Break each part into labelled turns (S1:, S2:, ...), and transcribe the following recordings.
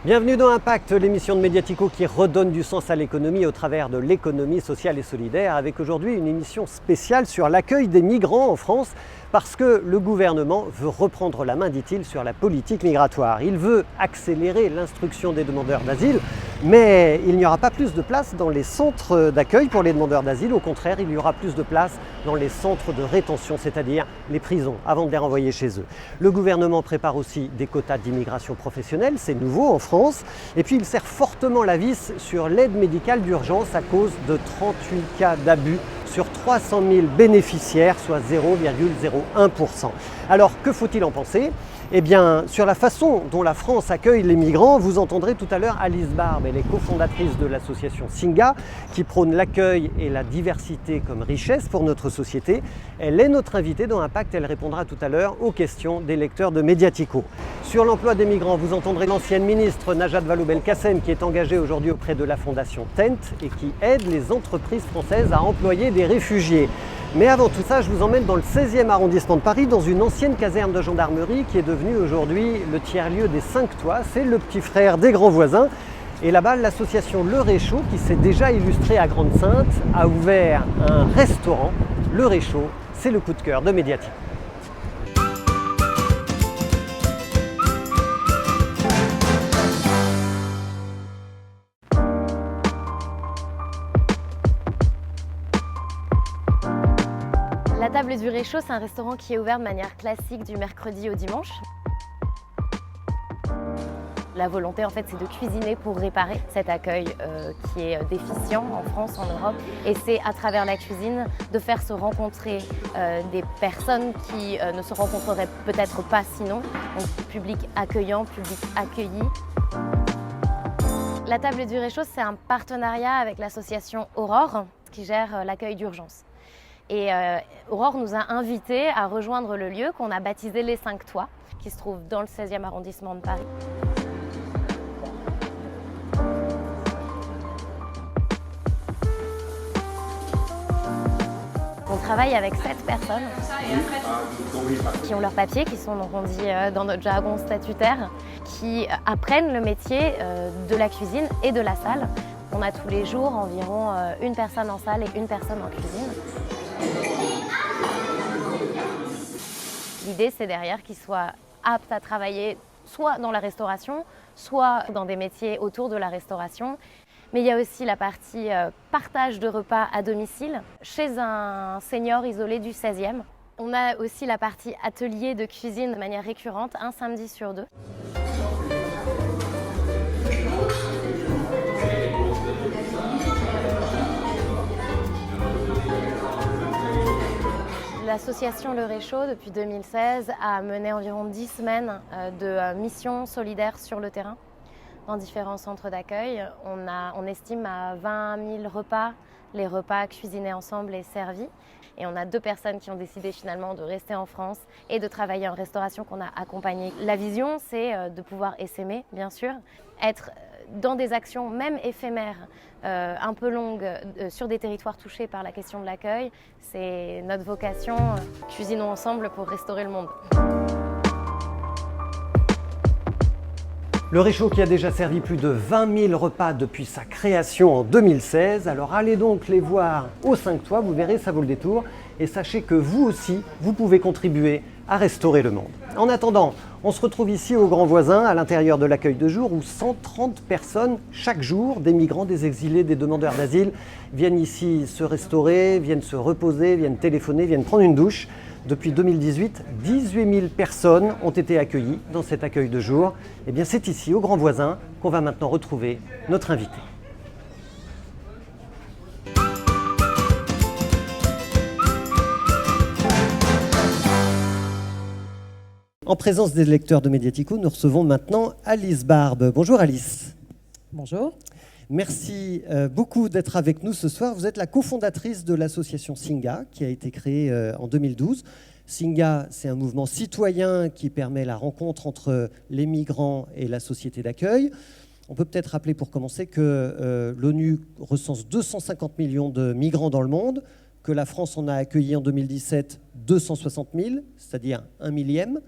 S1: Bienvenue dans Impact, l'émission de Mediatico qui redonne du sens à l'économie au travers de l'économie sociale et solidaire, avec aujourd'hui une émission spéciale sur l'accueil des migrants en France, parce que le gouvernement veut reprendre la main, dit-il, sur la politique migratoire. Il veut accélérer l'instruction des demandeurs d'asile, mais il n'y aura pas plus de place dans les centres d'accueil pour les demandeurs d'asile. Au contraire, il y aura plus de place dans les centres de rétention, c'est-à-dire les prisons, avant de les renvoyer chez eux. Le gouvernement prépare aussi des quotas d'immigration professionnelle, c'est nouveau en France. Et puis il serre fortement la vis sur l'aide médicale d'urgence à cause de 38 cas d'abus sur 300 000 bénéficiaires, soit 0,01%. Alors que faut-il en penser ? Eh bien, sur la façon dont la France accueille les migrants, vous entendrez tout à l'heure Alice Barbe, elle est cofondatrice de l'association Singa, qui prône l'accueil et la diversité comme richesse pour notre société. Elle est notre invitée dans Impact, elle répondra tout à l'heure aux questions des lecteurs de Mediatico. Sur l'emploi des migrants, vous entendrez l'ancienne ministre Najat Vallaud-Belkacem, qui est engagée aujourd'hui auprès de la fondation TENT et qui aide les entreprises françaises à employer des réfugiés. Mais avant tout ça, je vous emmène dans le 16e arrondissement de Paris, dans une ancienne caserne de gendarmerie qui est devenue aujourd'hui le tiers-lieu des 5 Toits. C'est le petit frère des grands voisins. Et là-bas, l'association Le Réchaud, qui s'est déjà illustrée à Grande-Synthe, a ouvert un restaurant. Le Réchaud, c'est le coup de cœur de Mediatico.
S2: La Table du Réchaud, c'est un restaurant qui est ouvert de manière classique du mercredi au dimanche. La volonté, en fait, c'est de cuisiner pour réparer cet accueil qui est déficient en France, en Europe. Et c'est à travers la cuisine de faire se rencontrer des personnes qui ne se rencontreraient peut-être pas sinon. Donc, public accueillant, public accueilli. La Table du Réchaud, c'est un partenariat avec l'association Aurore qui gère l'accueil d'urgence. Et Aurore nous a invités à rejoindre le lieu qu'on a baptisé les 5 Toits, qui se trouve dans le 16e arrondissement de Paris. On travaille avec 7 personnes qui ont leurs papiers, qui sont, donc on dit dans notre jargon statutaire, qui apprennent le métier de la cuisine et de la salle. On a tous les jours environ une personne en salle et une personne en cuisine. L'idée, c'est derrière qu'ils soient aptes à travailler soit dans la restauration, soit dans des métiers autour de la restauration. Mais il y a aussi la partie partage de repas à domicile chez un senior isolé du 16e. On a aussi la partie atelier de cuisine de manière récurrente, un samedi sur 2. L'association Le Réchaud, depuis 2016, a mené environ 10 semaines de missions solidaires sur le terrain, dans différents centres d'accueil. On estime à 20 000 repas, les repas cuisinés ensemble et servis. Et on a 2 personnes qui ont décidé finalement de rester en France et de travailler en restauration qu'on a accompagné. La vision, c'est de pouvoir essaimer, bien sûr, être dans des actions même éphémères, un peu longues, sur des territoires touchés par la question de l'accueil. C'est notre vocation, cuisinons ensemble pour restaurer le monde.
S1: Le Réchaud qui a déjà servi plus de 20 000 repas depuis sa création en 2016. Alors allez donc les voir aux 5 Toits, vous verrez, ça vaut le détour. Et sachez que vous aussi, vous pouvez contribuer à restaurer le monde. En attendant, on se retrouve ici au Grand Voisin, à l'intérieur de l'accueil de jour, où 130 personnes chaque jour, des migrants, des exilés, des demandeurs d'asile, viennent ici se restaurer, viennent se reposer, viennent téléphoner, viennent prendre une douche. Depuis 2018, 18 000 personnes ont été accueillies dans cet accueil de jour. Eh bien, c'est ici, au Grand Voisin, qu'on va maintenant retrouver notre invité. En présence des lecteurs de Mediatico, nous recevons maintenant Alice Barbe. Bonjour Alice.
S3: Bonjour.
S1: Merci beaucoup d'être avec nous ce soir. Vous êtes la cofondatrice de l'association Singa, qui a été créée en 2012. Singa, c'est un mouvement citoyen qui permet la rencontre entre les migrants et la société d'accueil. On peut peut-être rappeler pour commencer que l'ONU recense 250 millions de migrants dans le monde, que la France en a accueilli en 2017 260 000, c'est-à-dire un millième.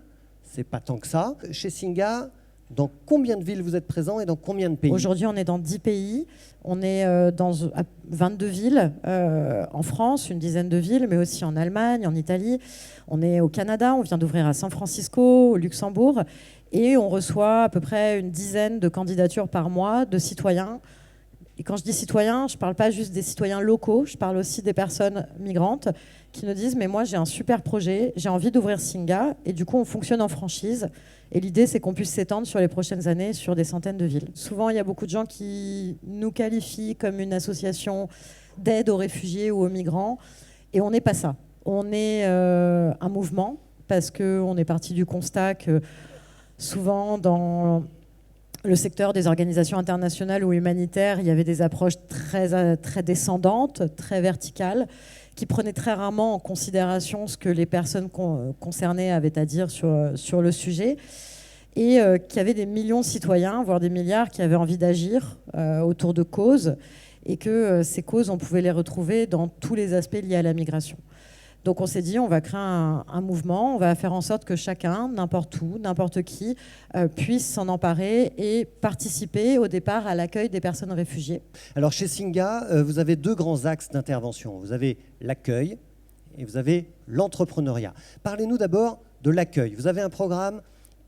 S1: C'est pas tant que ça. Chez Singa, Dans combien de villes vous êtes présents et dans combien de pays?
S3: Aujourd'hui, on est dans 10 pays. On est dans 22 villes en France, une dizaine de villes, mais aussi en Allemagne, en Italie. On est au Canada, on vient d'ouvrir à San Francisco, au Luxembourg. Et on reçoit à peu près une dizaine de candidatures par mois de citoyens. Et quand je dis citoyens, je ne parle pas juste des citoyens locaux, je parle aussi des personnes migrantes qui nous disent « mais moi j'ai un super projet, j'ai envie d'ouvrir Singa » et du coup on fonctionne en franchise. Et l'idée c'est qu'on puisse s'étendre sur les prochaines années sur des centaines de villes. Souvent il y a beaucoup de gens qui nous qualifient comme une association d'aide aux réfugiés ou aux migrants et on n'est pas ça. On est un mouvement parce qu'on est parti du constat que souvent dans le secteur des organisations internationales ou humanitaires, il y avait des approches très descendantes, très verticales, qui prenaient très rarement en considération ce que les personnes concernées avaient à dire sur le sujet, et qu'il y avait des millions de citoyens, voire des milliards, qui avaient envie d'agir autour de causes, et que ces causes, on pouvait les retrouver dans tous les aspects liés à la migration. Donc on s'est dit, on va créer un mouvement, on va faire en sorte que chacun, n'importe où, n'importe qui, puisse s'en emparer et participer au départ à l'accueil des personnes réfugiées.
S1: Alors chez Singa, vous avez deux grands axes d'intervention. Vous avez l'accueil et vous avez l'entrepreneuriat. Parlez-nous d'abord de l'accueil. Vous avez un programme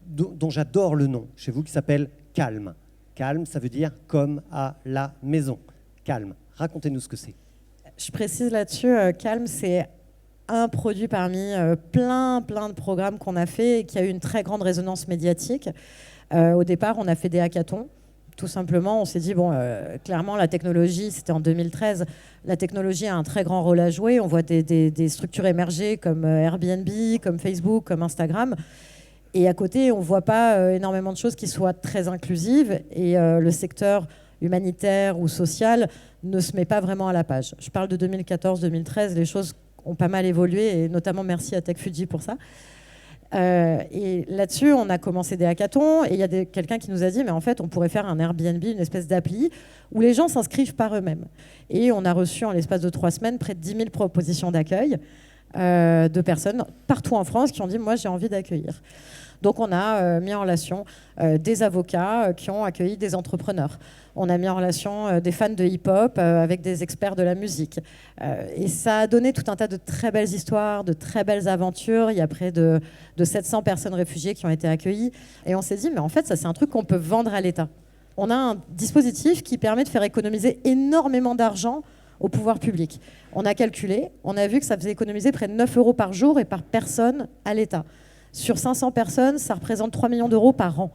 S1: dont j'adore le nom chez vous qui s'appelle Calme. Calme, ça veut dire comme à la maison. Calme. Racontez-nous ce que c'est.
S3: Je précise là-dessus, Calme, c'est un produit parmi plein de programmes qu'on a fait et qui a eu une très grande résonance médiatique. Au départ, on a fait des hackathons. Tout simplement, on s'est dit, clairement, la technologie, c'était en 2013, la technologie a un très grand rôle à jouer. On voit des structures émerger comme Airbnb, comme Facebook, comme Instagram. Et à côté, on ne voit pas énormément de choses qui soient très inclusives. Et le secteur humanitaire ou social ne se met pas vraiment à la page. Je parle de 2014-2013, les choses ont pas mal évolué, et notamment merci à TechFuji pour ça. Et là-dessus, on a commencé des hackathons, et il y a quelqu'un qui nous a dit, mais en fait, on pourrait faire un Airbnb, une espèce d'appli, où les gens s'inscrivent par eux-mêmes. Et on a reçu, en l'espace de 3 semaines, près de 10 000 propositions d'accueil de personnes partout en France qui ont dit, moi, j'ai envie d'accueillir. Donc on a mis en relation des avocats qui ont accueilli des entrepreneurs. On a mis en relation des fans de hip-hop avec des experts de la musique. Et ça a donné tout un tas de très belles histoires, de très belles aventures. Il y a près de 700 personnes réfugiées qui ont été accueillies. Et on s'est dit, mais en fait, ça c'est un truc qu'on peut vendre à l'État. On a un dispositif qui permet de faire économiser énormément d'argent au pouvoir public. On a calculé, on a vu que ça faisait économiser près de 9 € par jour et par personne à l'État. Sur 500 personnes, ça représente 3 millions d'euros par an.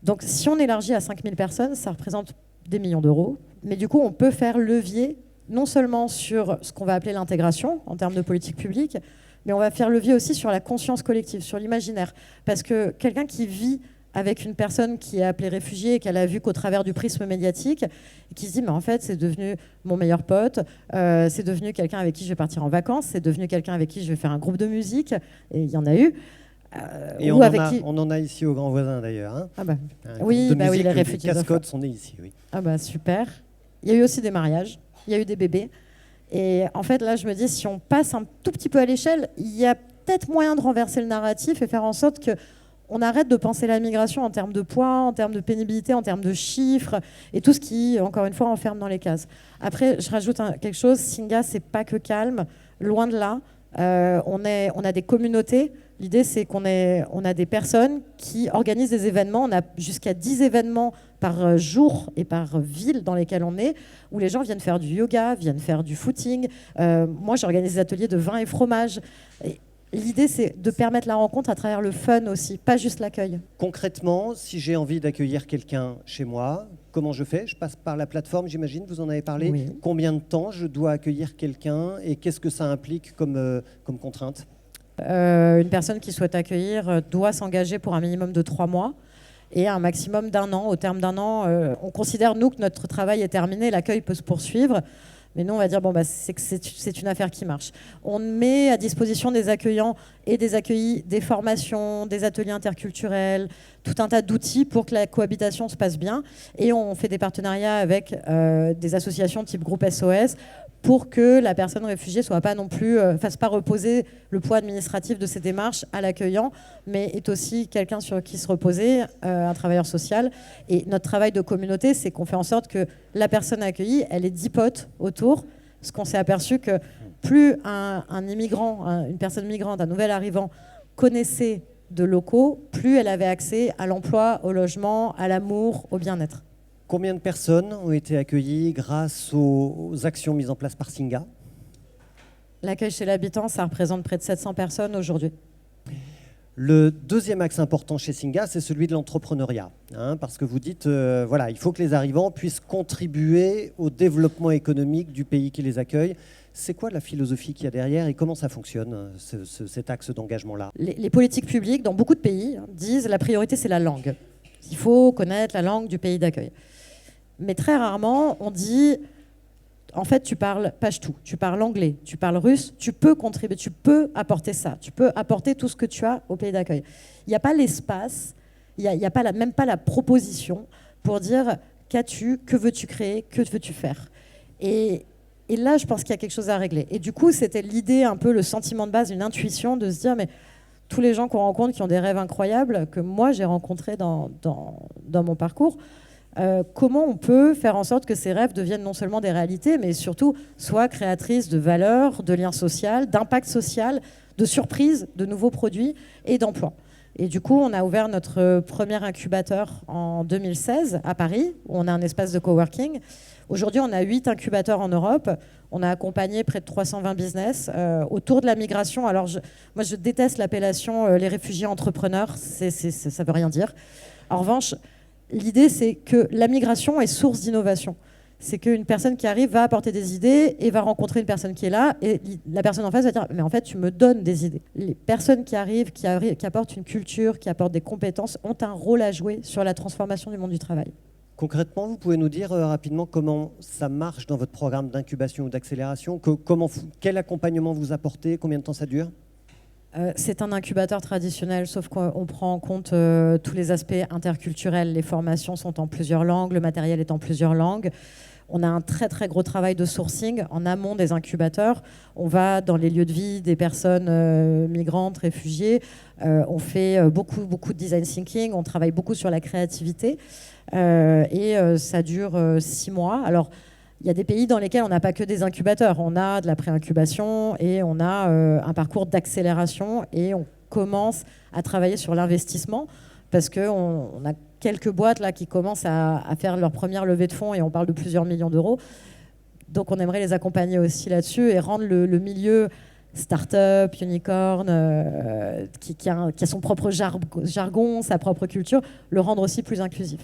S3: Donc si on élargit à 5000 personnes, ça représente des millions d'euros. Mais du coup, on peut faire levier non seulement sur ce qu'on va appeler l'intégration en termes de politique publique, mais on va faire levier aussi sur la conscience collective, sur l'imaginaire. Parce que quelqu'un qui vit avec une personne qui est appelée réfugiée et qu'elle a vu qu'au travers du prisme médiatique, et qui se dit, mais en fait, c'est devenu mon meilleur pote, c'est devenu quelqu'un avec qui je vais partir en vacances, c'est devenu quelqu'un avec qui je vais faire un groupe de musique, et il y en a eu.
S1: Et on en a ici au Grand Voisin d'ailleurs. Hein,
S3: ah bah. Oui, les réfugiés.
S1: Les Cascodes sont nés ici, oui.
S3: Ah bah super. Il y a eu aussi des mariages, il y a eu des bébés. Et en fait, là, je me dis, si on passe un tout petit peu à l'échelle, il y a peut-être moyen de renverser le narratif et faire en sorte qu'on arrête de penser la migration en termes de poids, en termes de pénibilité, en termes de chiffres, et tout ce qui, encore une fois, enferme dans les cases. Après, je rajoute quelque chose, Singa, c'est pas que Calme, loin de là. On a des communautés. L'idée, c'est qu'on a des personnes qui organisent des événements. On a jusqu'à 10 événements par jour et par ville dans lesquels on est, où les gens viennent faire du yoga, viennent faire du footing. Moi, j'organise des ateliers de vin et fromage. Et l'idée, c'est de permettre la rencontre à travers le fun aussi, pas juste l'accueil.
S1: Concrètement, si j'ai envie d'accueillir quelqu'un chez moi, comment je fais? Je passe par la plateforme, j'imagine, vous en avez parlé.
S3: Oui.
S1: Combien de temps je dois accueillir quelqu'un et qu'est-ce que ça implique comme contrainte?
S3: Une personne qui souhaite accueillir doit s'engager pour un minimum de 3 mois et un maximum d'1 an. Au terme d'1 an, on considère, nous, que notre travail est terminé, l'accueil peut se poursuivre. Mais nous, on va dire, c'est une affaire qui marche. On met à disposition des accueillants et des accueillis des formations, des ateliers interculturels, tout un tas d'outils pour que la cohabitation se passe bien. Et on fait des partenariats avec des associations type Groupe SOS pour que la personne réfugiée soit pas non plus, fasse pas reposer le poids administratif de ses démarches à l'accueillant, mais est aussi quelqu'un sur qui se reposer, un travailleur social. Et notre travail de communauté, c'est qu'on fait en sorte que la personne accueillie, elle ait 10 potes autour, parce qu'on s'est aperçu que plus un immigrant, une personne migrante, un nouvel arrivant connaissait de locaux, plus elle avait accès à l'emploi, au logement, à l'amour, au bien-être.
S1: Combien de personnes ont été accueillies grâce aux actions mises en place par Singa ?
S3: L'accueil chez l'habitant, ça représente près de 700 personnes aujourd'hui.
S1: Le deuxième axe important chez Singa, c'est celui de l'entrepreneuriat. Parce que vous dites, voilà, il faut que les arrivants puissent contribuer au développement économique du pays qui les accueille. C'est quoi la philosophie qu'il y a derrière et comment ça fonctionne, cet axe d'engagement-là ?
S3: Les politiques publiques, dans beaucoup de pays, disent la priorité, c'est la langue. Il faut connaître la langue du pays d'accueil. Mais très rarement, on dit, en fait, tu parles pachtou, tu parles anglais, tu parles russe, tu peux contribuer, tu peux apporter ça, tu peux apporter tout ce que tu as au pays d'accueil. Il n'y a pas l'espace, il n'y a pas même pas la proposition pour dire qu'as-tu, que veux-tu créer, que veux-tu faire. Et là, je pense qu'il y a quelque chose à régler. Et du coup, c'était l'idée, un peu le sentiment de base, une intuition de se dire, mais tous les gens qu'on rencontre qui ont des rêves incroyables, que moi j'ai rencontrés dans mon parcours, comment on peut faire en sorte que ces rêves deviennent non seulement des réalités, mais surtout soient créatrices de valeurs, de liens sociaux, d'impact social, de surprises, de nouveaux produits et d'emplois. Et du coup, on a ouvert notre premier incubateur en 2016 à Paris, où on a un espace de coworking. Aujourd'hui, on a 8 incubateurs en Europe. On a accompagné près de 320 business autour de la migration. Alors, moi, je déteste l'appellation les réfugiés entrepreneurs. Ça ne veut rien dire. En revanche, l'idée, c'est que la migration est source d'innovation. C'est qu'une personne qui arrive va apporter des idées et va rencontrer une personne qui est là. Et la personne en face va dire « mais en fait, tu me donnes des idées ». Les personnes qui arrivent, qui apportent une culture, qui apportent des compétences, ont un rôle à jouer sur la transformation du monde du travail.
S1: Concrètement, vous pouvez nous dire rapidement comment ça marche dans votre programme d'incubation ou d'accélération ? Quel accompagnement vous apportez ? Combien de temps ça dure ?
S3: C'est un incubateur traditionnel, sauf qu'on prend en compte tous les aspects interculturels. Les formations sont en plusieurs langues, le matériel est en plusieurs langues. On a un très très gros travail de sourcing en amont des incubateurs. On va dans les lieux de vie des personnes migrantes, réfugiées. On fait beaucoup de design thinking. On travaille beaucoup sur la créativité. Ça dure 6 mois. Alors, il y a des pays dans lesquels on n'a pas que des incubateurs. On a de la pré-incubation et on a un parcours d'accélération et on commence à travailler sur l'investissement parce qu'on a quelques boîtes là, qui commencent à faire leur première levée de fonds et on parle de plusieurs millions d'euros. Donc on aimerait les accompagner aussi là-dessus et rendre le milieu start-up, unicorn, qui a son propre jargon, sa propre culture, le rendre aussi plus inclusif.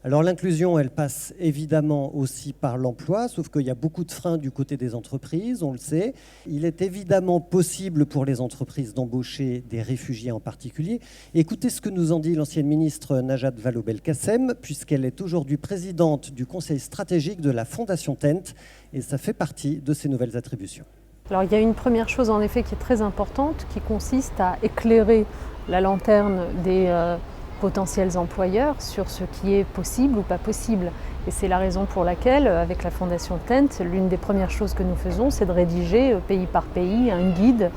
S1: Alors l'inclusion, elle passe évidemment aussi par l'emploi, sauf qu'il y a beaucoup de freins du côté des entreprises, on le sait. Il est évidemment possible pour les entreprises d'embaucher des réfugiés en particulier. Écoutez ce que nous en dit l'ancienne ministre Najat Vallaud-Belkacem, puisqu'elle est aujourd'hui présidente du conseil stratégique de la Fondation Tent, et ça fait partie de ses nouvelles attributions.
S4: Alors il y a une première chose en effet qui est très importante, qui consiste à éclairer la lanterne des potentiels employeurs sur ce qui est possible ou pas possible. Et c'est la raison pour laquelle, avec la Fondation Tent, l'une des premières choses que nous faisons, c'est de rédiger pays par pays un guide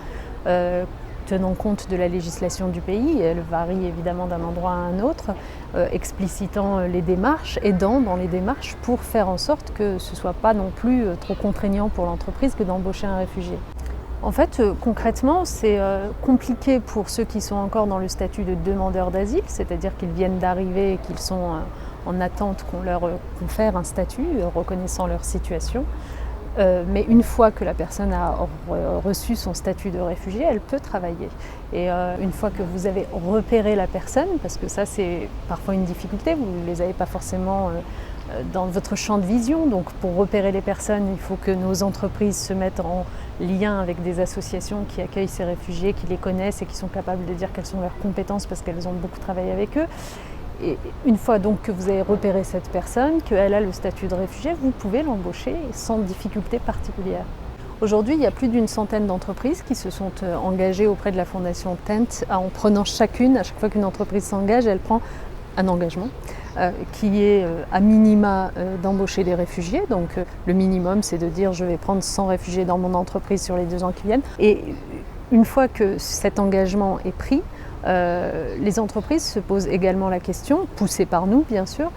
S4: tenant compte de la législation du pays. Elle varie évidemment d'un endroit à un autre, explicitant les démarches, aidant dans les démarches pour faire en sorte que ce ne soit pas non plus trop contraignant pour l'entreprise que d'embaucher un réfugié. En fait, concrètement, c'est compliqué pour ceux qui sont encore dans le statut de demandeur d'asile, c'est-à-dire qu'ils viennent d'arriver et qu'ils sont en attente qu'on leur confère un statut reconnaissant leur situation. Mais une fois que la personne a reçu son statut de réfugié, elle peut travailler. Et une fois que vous avez repéré la personne, parce que ça c'est parfois une difficulté, vous ne les avez pas forcément dans votre champ de vision. Donc pour repérer les personnes, il faut que nos entreprises se mettent en lien avec des associations qui accueillent ces réfugiés, qui les connaissent et qui sont capables de dire quelles sont leurs compétences parce qu'elles ont beaucoup travaillé avec eux. Et une fois donc que vous avez repéré cette personne, qu'elle a le statut de réfugié, vous pouvez l'embaucher sans difficulté particulière. Aujourd'hui, il y a plus d'une centaine d'entreprises qui se sont engagées auprès de la Fondation Tent en prenant chacune, à chaque fois qu'une entreprise s'engage, elle prend un engagement qui est à minima d'embaucher des réfugiés. Donc le minimum, c'est de dire je vais prendre 100 réfugiés dans mon entreprise sur les 2 ans qui viennent. Et une fois que cet engagement est pris, les entreprises se posent également la question, poussées par nous bien sûr,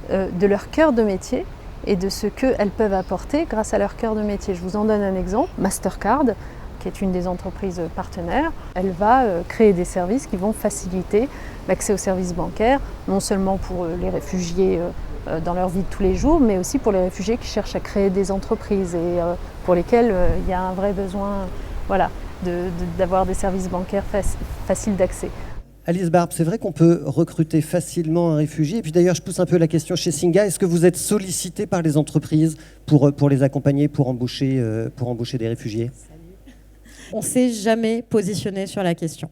S4: de leur cœur de métier et de ce qu'elles peuvent apporter grâce à leur cœur de métier. Je vous en donne un exemple. Mastercard, qui est une des entreprises partenaires, elle va créer des services qui vont faciliter l'accès aux services bancaires, non seulement pour les réfugiés dans leur vie de tous les jours, mais aussi pour les réfugiés qui cherchent à créer des entreprises et pour lesquels il y a un vrai besoin d'avoir des services bancaires faciles d'accès.
S1: Alice Barbe, c'est vrai qu'on peut recruter facilement un réfugié. Et puis d'ailleurs, je pousse un peu la question chez Singa. Est-ce que vous êtes sollicité par les entreprises pour les accompagner, pour embaucher des réfugiés ?
S3: On ne s'est jamais positionné sur la question.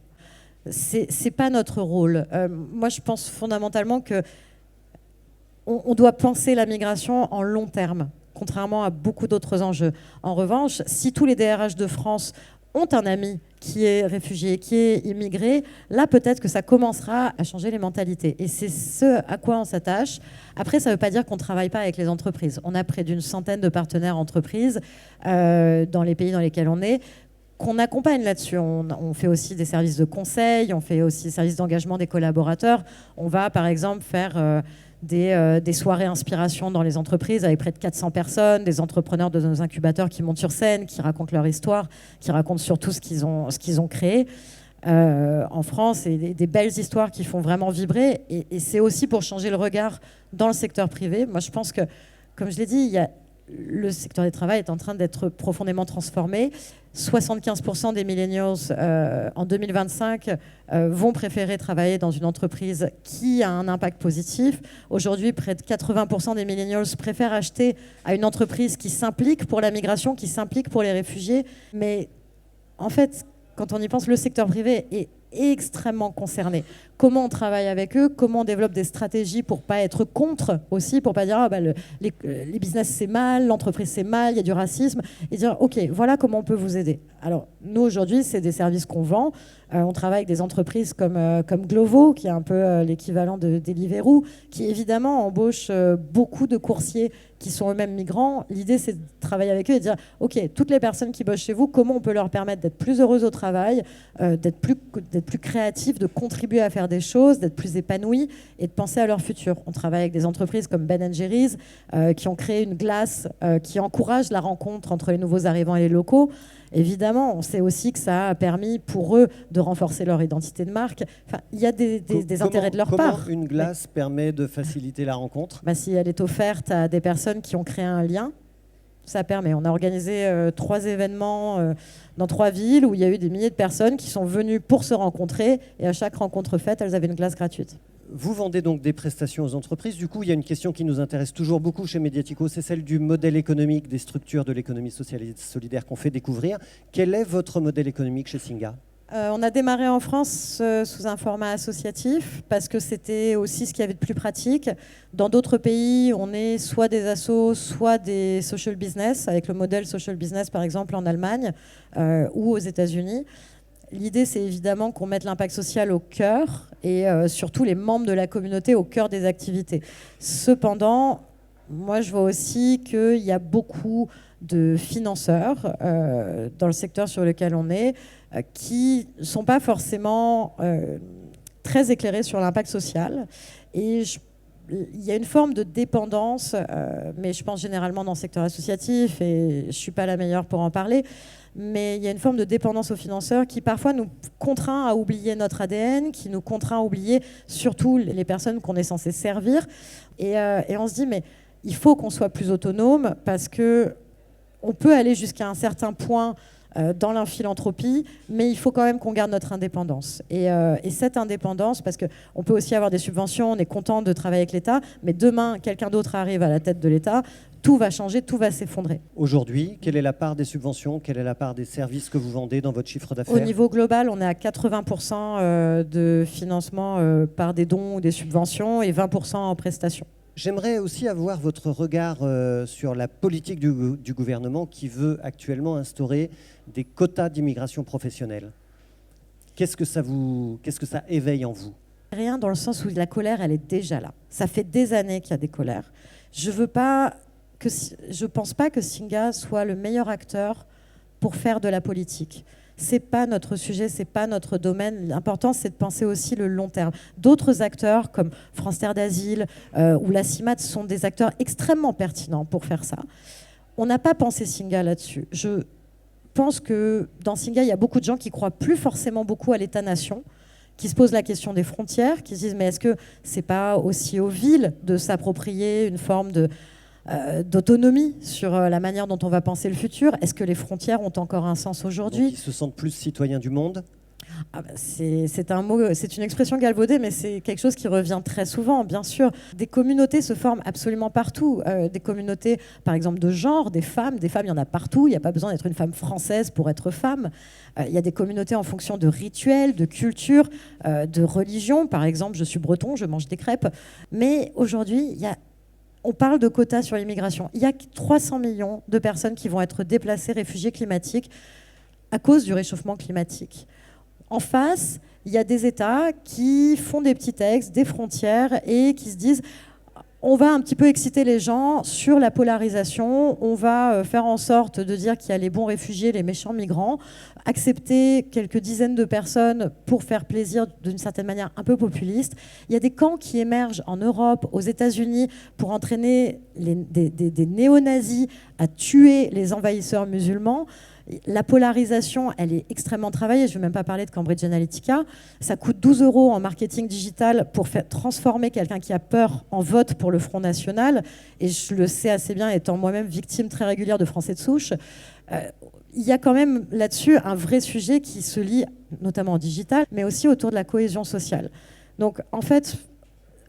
S3: C'est pas notre rôle. Moi, je pense fondamentalement que on doit penser la migration en long terme, contrairement à beaucoup d'autres enjeux. En revanche, si tous les DRH de France ont un ami qui est réfugié, qui est immigré, là peut-être que ça commencera à changer les mentalités. Et c'est ce à quoi on s'attache. Après, ça ne veut pas dire qu'on ne travaille pas avec les entreprises. On a près d'une centaine de partenaires entreprises dans les pays dans lesquels on est, qu'on accompagne là-dessus. On fait aussi des services de conseil, on fait aussi des services d'engagement des collaborateurs. On va par exemple faire des soirées inspiration dans les entreprises avec près de 400 personnes, des entrepreneurs de nos incubateurs qui montent sur scène, qui racontent leur histoire, qui racontent surtout ce qu'ils ont créé en France, et des belles histoires qui font vraiment vibrer. Et c'est aussi pour changer le regard dans le secteur privé. Moi, je pense que, comme je l'ai dit, le secteur du travail est en train d'être profondément transformé. 75% des millennials en 2025 vont préférer travailler dans une entreprise qui a un impact positif. Aujourd'hui, près de 80% des millennials préfèrent acheter à une entreprise qui s'implique pour la migration, qui s'implique pour les réfugiés. Mais en fait, quand on y pense, le secteur privé est extrêmement concerné. Comment on travaille avec eux, comment on développe des stratégies pour pas être contre aussi, pour pas dire les business c'est mal, l'entreprise c'est mal, il y a du racisme, et dire ok, voilà comment on peut vous aider. Alors nous aujourd'hui, c'est des services qu'on vend. On travaille avec des entreprises comme Glovo, qui est un peu l'équivalent de Deliveroo, qui évidemment embauche beaucoup de coursiers qui sont eux-mêmes migrants. L'idée, c'est de travailler avec eux et de dire ok, toutes les personnes qui bossent chez vous, comment on peut leur permettre d'être plus heureuses au travail, d'être plus créatifs, de contribuer à faire des choses, d'être plus épanouis et de penser à leur futur. On travaille avec des entreprises comme Ben & Jerry's qui ont créé une glace qui encourage la rencontre entre les nouveaux arrivants et les locaux. Évidemment, on sait aussi que ça a permis pour eux de renforcer leur identité de marque. Enfin, il y a des intérêts de leur part.
S1: Comment une glace permet de faciliter la rencontre ?
S3: Si elle est offerte à des personnes qui ont créé un lien, ça permet. On a organisé 3 événements dans 3 villes où il y a eu des milliers de personnes qui sont venues pour se rencontrer, et à chaque rencontre faite, elles avaient une glace gratuite.
S1: Vous vendez donc des prestations aux entreprises. Du coup, il y a une question qui nous intéresse toujours beaucoup chez Mediatico, c'est celle du modèle économique des structures de l'économie sociale et solidaire qu'on fait découvrir. Quel est votre modèle économique chez Singa ?
S3: On a démarré en France sous un format associatif parce que c'était aussi ce qu'il y avait de plus pratique. Dans d'autres pays, on est soit des assos, soit des social business, avec le modèle social business par exemple en Allemagne ou aux États-Unis. L'idée, c'est évidemment qu'on mette l'impact social au cœur et surtout les membres de la communauté au cœur des activités. Cependant, moi, je vois aussi qu'il y a beaucoup de financeurs dans le secteur sur lequel on est qui ne sont pas forcément très éclairés sur l'impact social. Et il y a une forme de dépendance, mais je pense généralement dans le secteur associatif, et je ne suis pas la meilleure pour en parler, mais il y a une forme de dépendance aux financeurs qui parfois nous contraint à oublier notre ADN, qui nous contraint à oublier surtout les personnes qu'on est censé servir. Et on se dit, mais il faut qu'on soit plus autonome parce qu'on peut aller jusqu'à un certain point dans l'inphilanthropie, mais il faut quand même qu'on garde notre indépendance. Et cette indépendance, parce qu'on peut aussi avoir des subventions, on est content de travailler avec l'État, mais demain, quelqu'un d'autre arrive à la tête de l'État, tout va changer, tout va s'effondrer.
S1: Aujourd'hui, quelle est la part des subventions, quelle est la part des services que vous vendez dans votre chiffre d'affaires ?
S3: Au niveau global, on est à 80% de financement par des dons ou des subventions et 20% en prestations.
S1: J'aimerais aussi avoir votre regard sur la politique du gouvernement qui veut actuellement instaurer des quotas d'immigration professionnelle. Qu'est-ce que ça éveille en vous ?
S3: Rien dans le sens où la colère, elle est déjà là. Ça fait des années qu'il y a des colères. Je pense pas que Singa soit le meilleur acteur pour faire de la politique. C'est pas notre sujet, c'est pas notre domaine. L'important, c'est de penser aussi le long terme. D'autres acteurs, comme France Terre d'Asile ou la CIMAD, sont des acteurs extrêmement pertinents pour faire ça. On n'a pas pensé Singa là-dessus. Je pense que dans Singa, il y a beaucoup de gens qui croient plus forcément beaucoup à l'État-nation, qui se posent la question des frontières, qui se disent mais est-ce que c'est pas aussi aux villes de s'approprier une forme d'autonomie sur la manière dont on va penser le futur? Est-ce que les frontières ont encore un sens aujourd'hui?
S1: Ils se sentent plus citoyens du monde?
S3: C'est un mot, c'est une expression galvaudée, mais c'est quelque chose qui revient très souvent, bien sûr. Des communautés se forment absolument partout. Des communautés, par exemple, de genre, des femmes, il y en a partout. Il n'y a pas besoin d'être une femme française pour être femme. Il y a des communautés en fonction de rituels, de culture, de religion. Par exemple, je suis breton, je mange des crêpes. Mais aujourd'hui, on parle de quotas sur l'immigration. Il y a 300 millions de personnes qui vont être déplacées, réfugiés climatiques, à cause du réchauffement climatique. En face, il y a des États qui font des petits textes, des frontières, et qui se disent on va un petit peu exciter les gens sur la polarisation, on va faire en sorte de dire qu'il y a les bons réfugiés, les méchants migrants, accepter quelques dizaines de personnes pour faire plaisir d'une certaine manière un peu populiste. Il y a des camps qui émergent en Europe, aux États-Unis, pour entraîner des néo-nazis à tuer les envahisseurs musulmans. La polarisation, elle est extrêmement travaillée. Je ne vais même pas parler de Cambridge Analytica. Ça coûte 12 € en marketing digital pour faire transformer quelqu'un qui a peur en vote pour le Front National. Et je le sais assez bien, étant moi-même victime très régulière de Français de souche. Il y a quand même là-dessus un vrai sujet qui se lie, notamment en digital, mais aussi autour de la cohésion sociale. Donc, en fait,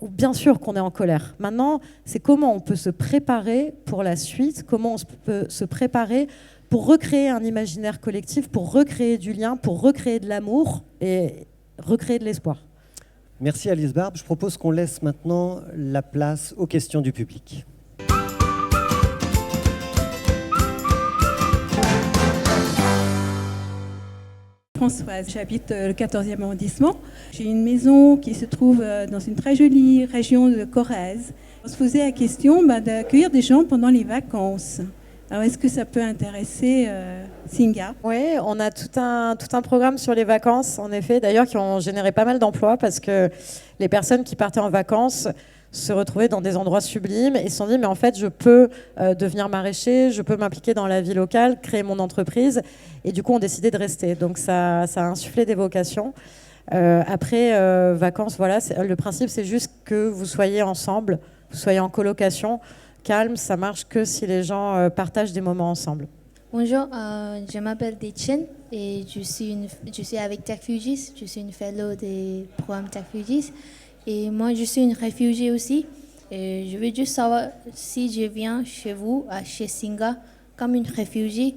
S3: bien sûr qu'on est en colère. Maintenant, c'est comment on peut se préparer pour la suite, comment on peut se préparer pour recréer un imaginaire collectif, pour recréer du lien, pour recréer de l'amour et recréer de l'espoir.
S1: Merci Alice Barbe. Je propose qu'on laisse maintenant la place aux questions du public.
S5: Françoise, j'habite le 14e arrondissement. J'ai une maison qui se trouve dans une très jolie région de Corrèze. On se posait la question d'accueillir des gens pendant les vacances. Alors, est-ce que ça peut intéresser Singa?
S3: Oui, on a tout un programme sur les vacances, en effet, d'ailleurs, qui ont généré pas mal d'emplois parce que les personnes qui partaient en vacances se retrouvaient dans des endroits sublimes et se sont dit, mais en fait, je peux devenir maraîcher, je peux m'impliquer dans la vie locale, créer mon entreprise. Et du coup, on décidé de rester. Donc, ça a insufflé des vocations. Après, vacances, voilà, le principe, c'est juste que vous soyez ensemble, vous soyez en colocation. Calme, ça marche que si les gens partagent des moments ensemble.
S6: Bonjour, je m'appelle Dechen et je suis avec TechFugees. Je suis une fellow des programmes TechFugees. Et moi, je suis une réfugiée aussi. Et je veux juste savoir si je viens chez vous, chez Singa, comme une réfugiée.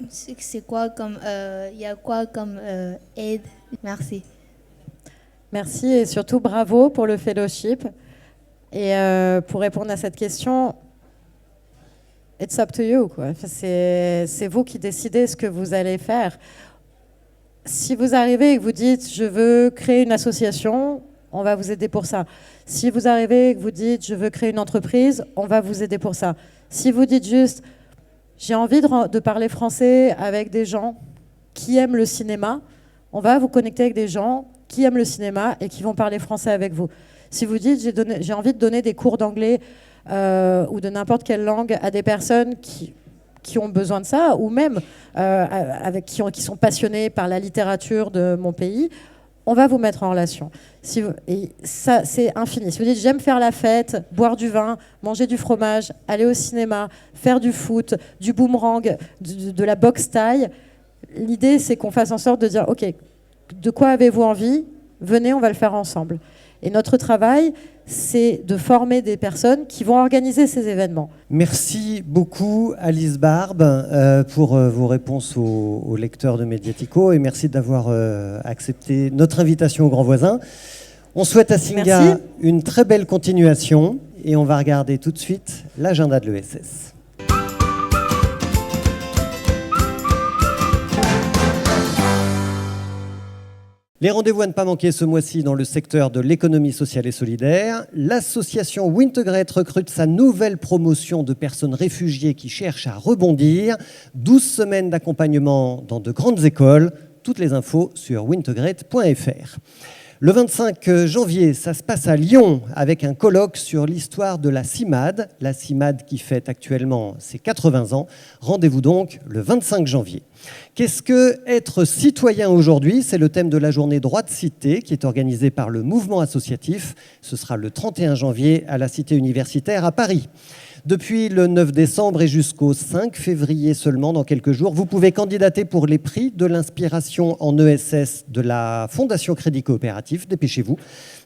S6: C'est quoi comme, y a quoi comme aide? Merci.
S3: Merci et surtout bravo pour le fellowship. Et pour répondre à cette question, it's up to you, quoi. C'est vous qui décidez ce que vous allez faire. Si vous arrivez et que vous dites « je veux créer une association », on va vous aider pour ça. Si vous arrivez et que vous dites « je veux créer une entreprise », on va vous aider pour ça. Si vous dites juste « j'ai envie de parler français avec des gens qui aiment le cinéma », on va vous connecter avec des gens qui aiment le cinéma et qui vont parler français avec vous. Si vous dites j'ai envie de donner des cours d'anglais ou de n'importe quelle langue à des personnes qui ont besoin de ça, ou même qui sont passionnés par la littérature de mon pays, on va vous mettre en relation. Et ça, c'est infini. Si vous dites j'aime faire la fête, boire du vin, manger du fromage, aller au cinéma, faire du foot, du boomerang, de la boxe taille, l'idée c'est qu'on fasse en sorte de dire ok, de quoi avez-vous envie? Venez, on va le faire ensemble. Et notre travail, c'est de former des personnes qui vont organiser ces événements.
S1: Merci beaucoup Alice Barbe pour vos réponses aux lecteurs de Mediatico et merci d'avoir accepté notre invitation aux grands voisins. On souhaite à Singa une très belle continuation et on va regarder tout de suite l'agenda de l'ESS. Les rendez-vous à ne pas manquer ce mois-ci dans le secteur de l'économie sociale et solidaire. L'association Wintegrate recrute sa nouvelle promotion de personnes réfugiées qui cherchent à rebondir. 12 semaines d'accompagnement dans de grandes écoles. Toutes les infos sur wintegrate.fr. Le 25 janvier, ça se passe à Lyon avec un colloque sur l'histoire de la CIMAD qui fête actuellement ses 80 ans. Rendez-vous donc le 25 janvier. Qu'est-ce que être citoyen aujourd'hui? C'est le thème de la journée Droit de Cité qui est organisée par le mouvement associatif. Ce sera le 31 janvier à la Cité universitaire à Paris. Depuis le 9 décembre et jusqu'au 5 février seulement, dans quelques jours, vous pouvez candidater pour les prix de l'inspiration en ESS de la Fondation Crédit Coopératif. Dépêchez-vous.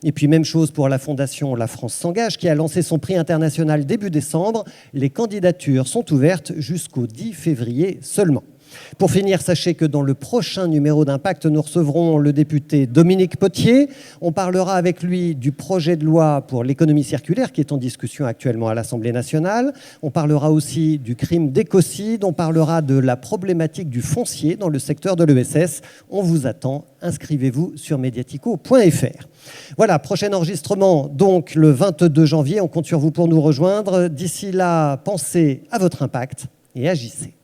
S1: Et puis même chose pour la Fondation La France s'engage qui a lancé son prix international début décembre. Les candidatures sont ouvertes jusqu'au 10 février seulement. Pour finir, sachez que dans le prochain numéro d'Impact, nous recevrons le député Dominique Potier. On parlera avec lui du projet de loi pour l'économie circulaire qui est en discussion actuellement à l'Assemblée nationale. On parlera aussi du crime d'écocide. On parlera de la problématique du foncier dans le secteur de l'ESS. On vous attend. Inscrivez-vous sur mediatico.fr. Voilà, prochain enregistrement donc le 22 janvier. On compte sur vous pour nous rejoindre. D'ici là, pensez à votre impact et agissez.